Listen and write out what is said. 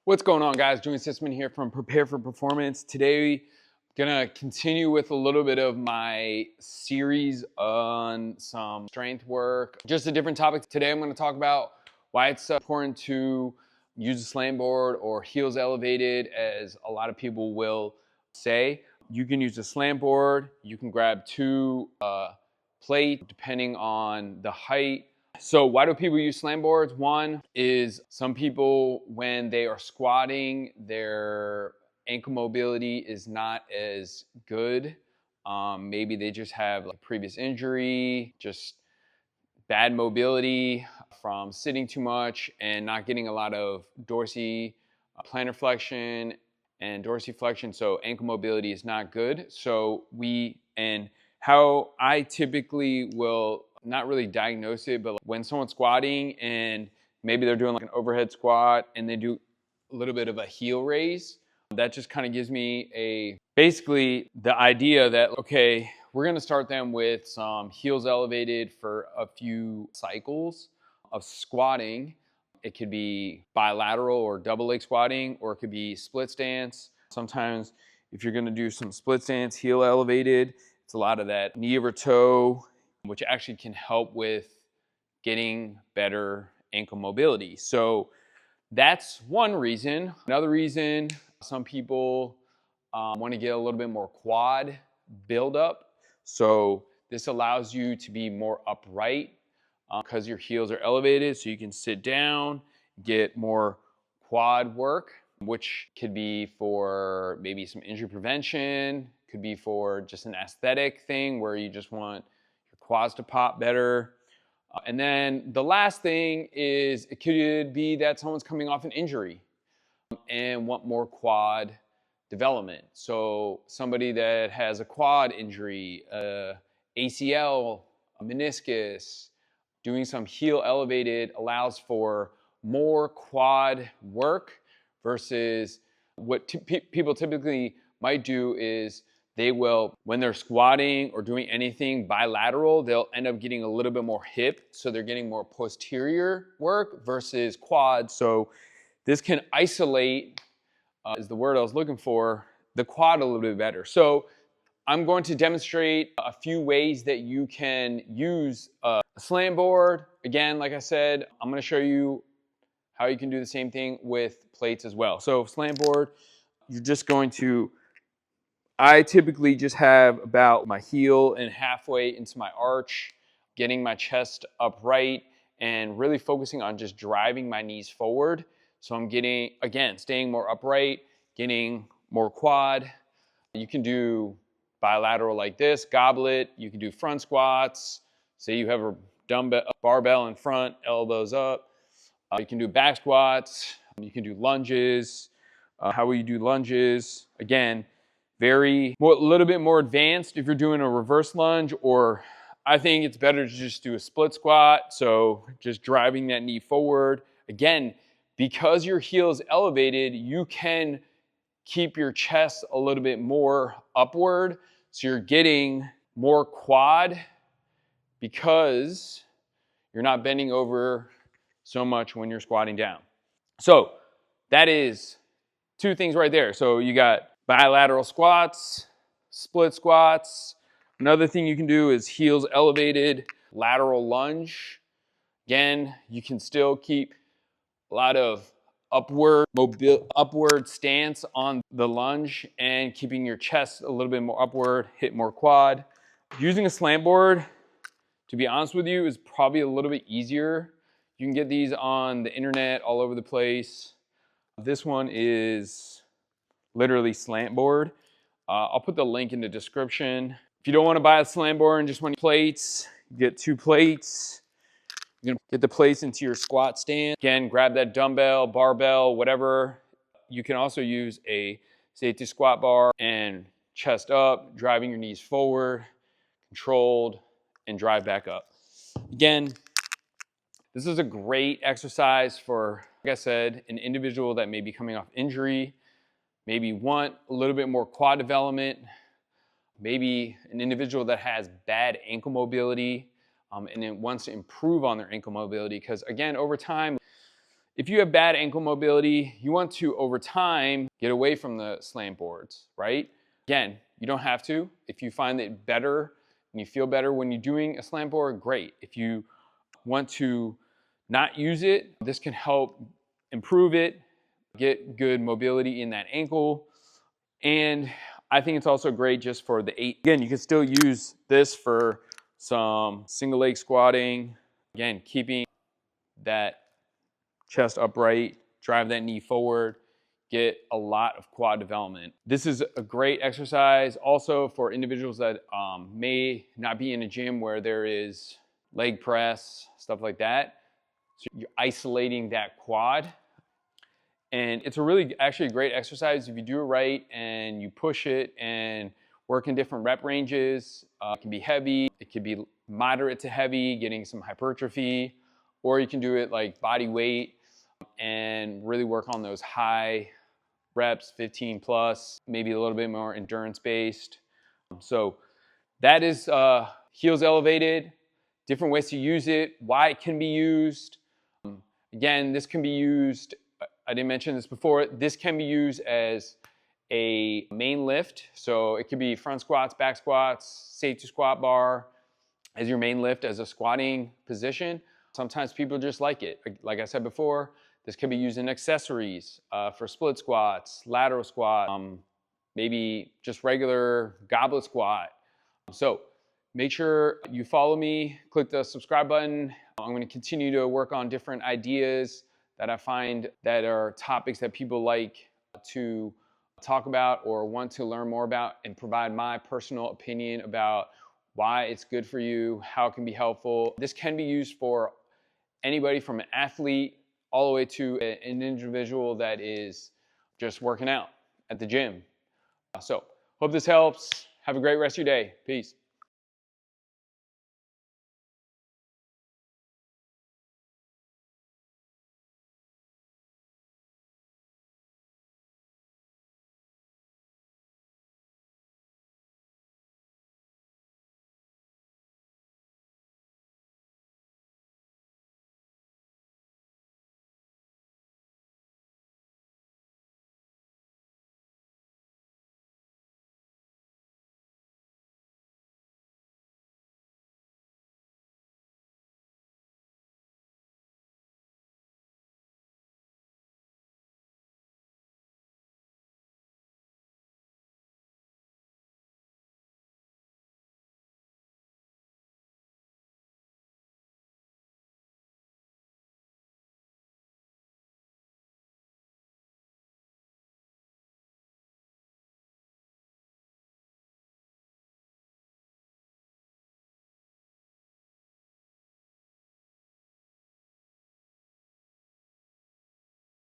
What's going on, guys? Julian Sisman here from Prepare for Performance. Today, I'm gonna continue with a little bit of my series on some strength work. Just a different topic. Today, I'm gonna talk about why it's important to use a slam board or heels elevated, as a lot of people will say. You can use a slam board. You can grab two plates depending on the height. So why do people use slam boards? One is some people, when they are squatting, their ankle mobility is not as good. Maybe they just have a previous injury, just bad mobility from sitting too much and not getting a lot of plantar flexion and dorsiflexion. So ankle mobility is not good. And how I typically will not really diagnose it, but when someone's squatting and maybe they're doing like an overhead squat and they do a little bit of a heel raise, that just kind of gives me basically the idea that, okay, we're gonna start them with some heels elevated for a few cycles of squatting. It could be bilateral or double leg squatting, or it could be split stance. Sometimes if you're gonna do some split stance, heel elevated, it's a lot of that knee over toe, which actually can help with getting better ankle mobility. So that's one reason. Another reason, some people want to get a little bit more quad buildup. So this allows you to be more upright because your heels are elevated, so you can sit down, get more quad work, which could be for maybe some injury prevention, could be for just an aesthetic thing where you just want quads to pop better. And then the last thing is, it could be that someone's coming off an injury and want more quad development. So somebody that has a quad injury, ACL, a meniscus, doing some heel elevated allows for more quad work versus what people typically might do is they will, when they're squatting or doing anything bilateral, they'll end up getting a little bit more hip. So they're getting more posterior work versus quad. So this can isolate, is the word I was looking for, the quad a little bit better. So I'm going to demonstrate a few ways that you can use a slam board. Again, like I said, I'm gonna show you how you can do the same thing with plates as well. So slam board, you're just going to, I typically just have about my heel and halfway into my arch, getting my chest upright and really focusing on just driving my knees forward. So I'm getting, again, staying more upright, getting more quad. You can do bilateral like this, goblet. You can do front squats. Say you have a dumbbell, a barbell in front, elbows up. You can do back squats. You can do lunges. How will you do lunges? Again, a little bit more advanced if you're doing a reverse lunge, or I think it's better to just do a split squat. So just driving that knee forward. Again, because your heel is elevated, you can keep your chest a little bit more upward. So you're getting more quad because you're not bending over so much when you're squatting down. So that is two things right there. So you got bilateral squats, split squats. Another thing you can do is heels elevated, lateral lunge. Again, you can still keep a lot of upward stance on the lunge and keeping your chest a little bit more upward, hit more quad. Using a slam board, to be honest with you, is probably a little bit easier. You can get these on the internet all over the place. This one is literally slant board. I'll put the link in the description. If you don't want to buy a slam board and just want plates, get two plates. You're gonna get the plates into your squat stand. Again, grab that dumbbell, barbell, whatever. You can also use a safety squat bar and chest up, driving your knees forward, controlled, and drive back up. Again, this is a great exercise for, like I said, an individual that may be coming off injury, maybe want a little bit more quad development, maybe an individual that has bad ankle mobility and it wants to improve on their ankle mobility, because again, over time, if you have bad ankle mobility, you want to, over time, get away from the slant boards, right? Again, you don't have to. If you find it better and you feel better when you're doing a slant board, great. If you want to not use it, this can help improve it, get good mobility in that ankle. And I think it's also great just for the 8. Again, you can still use this for some single leg squatting. Again, keeping that chest upright, drive that knee forward, get a lot of quad development. This is a great exercise also for individuals that may not be in a gym where there is leg press, stuff like that. So you're isolating that quad. And it's a really actually a great exercise if you do it right and you push it and work in different rep ranges. It can be heavy, it can be moderate to heavy, getting some hypertrophy, or you can do it like body weight and really work on those high reps, 15 plus, maybe a little bit more endurance based. So that is heels elevated, different ways to use it, why it can be used. Again, this can be used, I didn't mention this before, this can be used as a main lift. So it could be front squats, back squats, safety squat bar as your main lift as a squatting position. Sometimes people just like it. Like I said before, this can be used in accessories for split squats, lateral squat, maybe just regular goblet squat. So make sure you follow me, click the subscribe button. I'm going to continue to work on different ideas that I find that are topics that people like to talk about or want to learn more about, and provide my personal opinion about why it's good for you, how it can be helpful. This can be used for anybody from an athlete all the way to an individual that is just working out at the gym. So hope this helps. Have a great rest of your day. Peace.